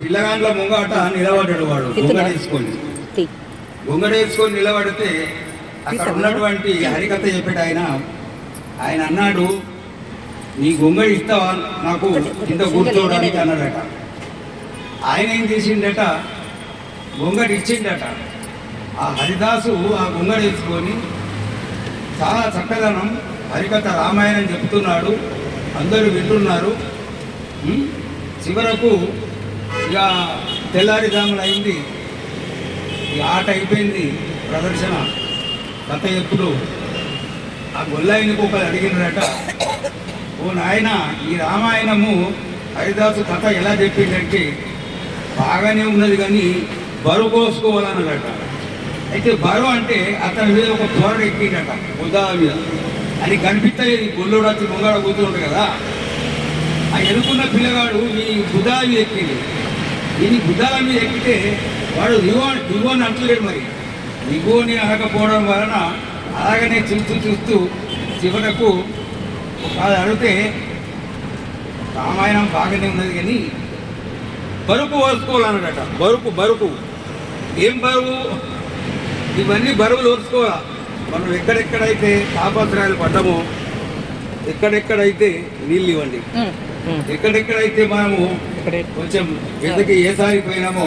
పిల్లగాండ్ల ముంగట నిలబడ్డాడు వాడు గొంగడేసుకొని నిలబడితే అక్కడ ఉన్నటువంటి హరికథ చెప్పాడు ఆయన అన్నాడు, నీ గొంగడి ఇస్తావా నాకు కింద కూర్చోవడానికి అన్నాడట. ఆయన ఏం చేసిండట, గొంగడి ఇచ్చిండట. ఆ హరిదాసు ఆ గొంగడి వేసుకొని చాలా చక్కదనం హరికథ రామాయణం చెప్తున్నాడు, అందరూ వింటున్నారు. చివరకు ఇక తెల్లారిదాములు అయింది, ఈ ఆట అయిపోయింది, ప్రదర్శన కథ ఎప్పుడు. ఆ గొల్లాయినికి ఒకరు అడిగినారట, ఓ నాయన ఈ రామాయణము హరిదాసు కథ ఎలా చెప్పిందంటే బాగానే ఉన్నది కానీ బరువు కోసుకోవాలన్నాడట. అయితే బరువు అంటే అతని మీద ఒక తోరడు ఎక్కిండట, బుద్ధా మీద. అని కనిపిస్తాయి గొల్లుడు వచ్చి ముంగడ కూర్చుంటాడు కదా, ఆ ఎనుకున్న పిల్లగాడు ఈ బుధాల మీద ఎక్కింది. ఈ బుధాల మీద ఎక్కితే వాడు దిగువని అంటలేడు. మరి దిగువని అనకపోవడం వలన అలాగనే చూస్తూ చివరకు అది అడిగితే రామాయణం బాగానే ఉన్నది కానీ బరుకు ఓర్చుకోవాలన్నాడట. బరుకు ఏం బరువు? ఇవన్నీ బరువులు ఓర్చుకోవాలా. మనం ఎక్కడెక్కడైతే తాపత్రయాలు పడ్డామో, ఎక్కడెక్కడైతే నీళ్ళు ఇవ్వండి, ఎక్కడెక్కడైతే మనము కొంచెం ఎందుకు ఏ సారిపోయినామో